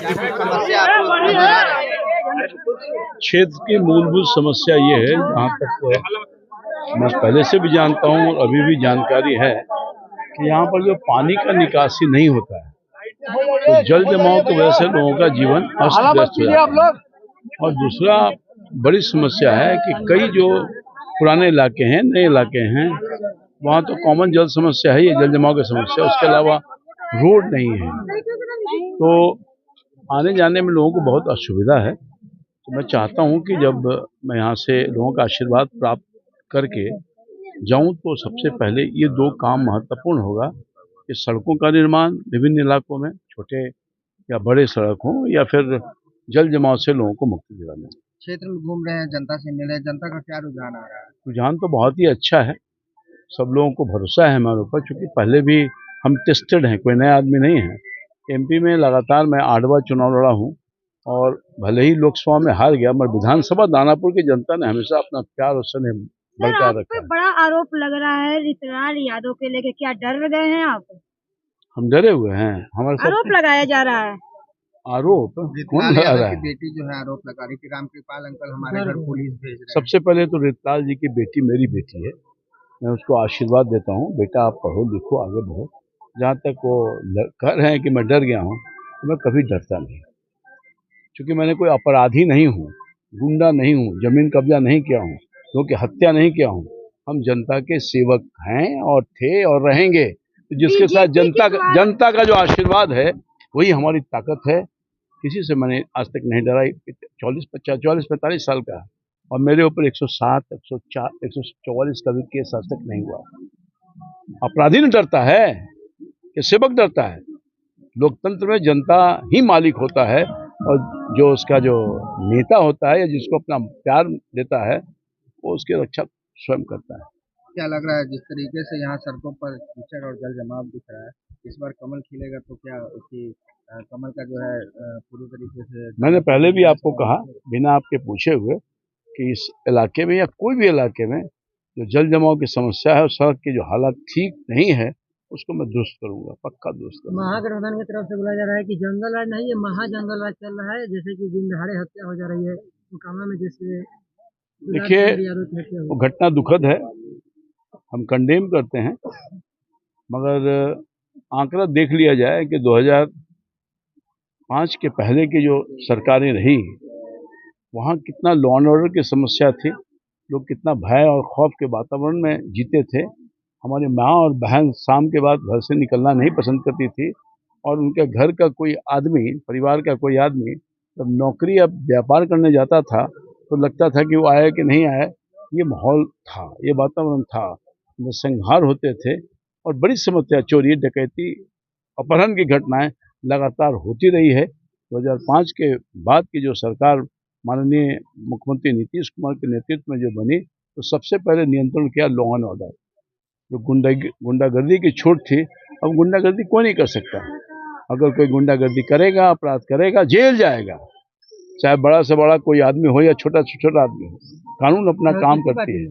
की समस्या आपको नजर आ रही है? क्षेत्र की मूलभूत समस्या ये है, जहाँ तक मैं पहले से भी जानता हूँ और अभी भी जानकारी है कि यहाँ पर जो पानी का निकासी नहीं होता है, तो जल जमाव की वजह से लोगों का जीवन अस्त व्यस्त हो जाता है। और दूसरा बड़ी समस्या है कि कई जो पुराने इलाके हैं, नए इलाके हैं, वहाँ तो कॉमन जल समस्या है, ये जल जमाव की समस्या। उसके अलावा रोड नहीं है, तो आने जाने में लोगों को बहुत असुविधा है। तो मैं चाहता हूं कि जब मैं यहाँ से लोगों का आशीर्वाद प्राप्त करके जाऊं, तो सबसे पहले ये दो काम महत्वपूर्ण होगा कि सड़कों का निर्माण विभिन्न इलाकों में, छोटे या बड़े सड़क हों, या फिर जल जमाव से लोगों को मुक्ति दिलाना। क्षेत्र में घूम रहे हैं, जनता से मिले, जनता का क्या रुझान आ रहा है? रुझान तो बहुत ही अच्छा है, सब लोगों को भरोसा है हमारे ऊपर, क्योंकि पहले भी हम टेस्टेड हैं, कोई नया आदमी नहीं है। एमपी में लगातार मैं 8 बार चुनाव लड़ा हूँ, और भले ही लोकसभा में हार गया, मगर विधानसभा दानापुर की जनता ने हमेशा अपना प्यार और स्नेह बरकरार रखा है। बड़ा आरोप लग रहा है ऋतुराज यादव के लेके, क्या डर गए हैं आप? हम डरे हुए हैं, हमारे आरोप लगाया जा रहा है। आरोप कौन लगा रहा है? बेटी जो है आरोप लगा रही थी, रामकृपाल अंकल हमारे घर पुलिस भेज रहे हैं। सबसे पहले तो ऋतुराज जी की बेटी मेरी बेटी है, मैं उसको आशीर्वाद देता हूँ, बेटा आप पढ़ो लिखो आगे बढ़ो। जहाँ तक वो कह रहे हैं कि मैं डर गया हूँ, तो मैं कभी डरता नहीं, क्योंकि मैंने कोई अपराधी नहीं हूँ, गुंडा नहीं हूँ, जमीन कब्जा नहीं किया हूँ, लोगों की हत्या नहीं किया हूँ। हम जनता के सेवक हैं और थे और रहेंगे। तो जिसके साथ जनता का जो आशीर्वाद है वही हमारी ताकत है। किसी से मैंने आज तक नहीं डरा। 44-45 साल का, और मेरे ऊपर 107, 104, 144 का भी केस आज तक नहीं हुआ। अपराधी नहीं डरता है कि सेवक डरता है? लोकतंत्र में जनता ही मालिक होता है, और जो उसका जो नेता होता है या जिसको अपना प्यार देता है, वो उसकी रक्षा स्वयं करता है। क्या लग रहा है, जिस तरीके से यहाँ सड़कों पर कीचड़ और जल जमाव दिख रहा है, इस बार कमल खिलेगा तो क्या उसकी कमल का जो है पूरी तरीके से? मैंने पहले भी आपको कहा, बिना आपके पूछे हुए, कि इस इलाके में या कोई भी इलाके में जो जल जमाव की समस्या है और सड़क की जो हालत ठीक नहीं है, उसको मैं दुरुस्त करूंगा, पक्का दुरुस्त करूंगा। महागठबंधन की तरफ से बोला जा रहा है कि जंगल राज नहीं, ये महाजंगल राज चल रहा है, जैसे कि दिन दहाड़े हत्या हो जा रही है मुकामा में, जैसे। देखिए, वो घटना दुखद है, हम कंडेम करते हैं, मगर आंकड़ा देख लिया जाए कि 2005 के पहले की जो सरकारें रही, वहाँ कितना लॉ एंड ऑर्डर की समस्या थी, लोग कितना भय और खौफ के वातावरण में जीते थे। हमारी माँ और बहन शाम के बाद घर से निकलना नहीं पसंद करती थी, और उनके घर का कोई आदमी, परिवार का कोई आदमी जब नौकरी या व्यापार करने जाता था, तो लगता था कि वो आया कि नहीं आया। ये माहौल था, ये वातावरण था, संहार होते थे, और बड़ी समस्या, चोरी डकैती अपहरण की घटनाएं लगातार होती रही है। 2005 के बाद की जो सरकार माननीय मुख्यमंत्री नीतीश कुमार के नेतृत्व में जो बनी, तो सबसे पहले नियंत्रण किया लॉ एंड ऑर्डर। जो गुंडागर्दी की छूट थी, अब गुंडागर्दी कोई नहीं कर सकता। अगर कोई गुंडागर्दी करेगा, अपराध करेगा, जेल जाएगा, चाहे बड़ा से बड़ा कोई आदमी हो या छोटा से छोटा आदमी हो। कानून अपना काम करती है।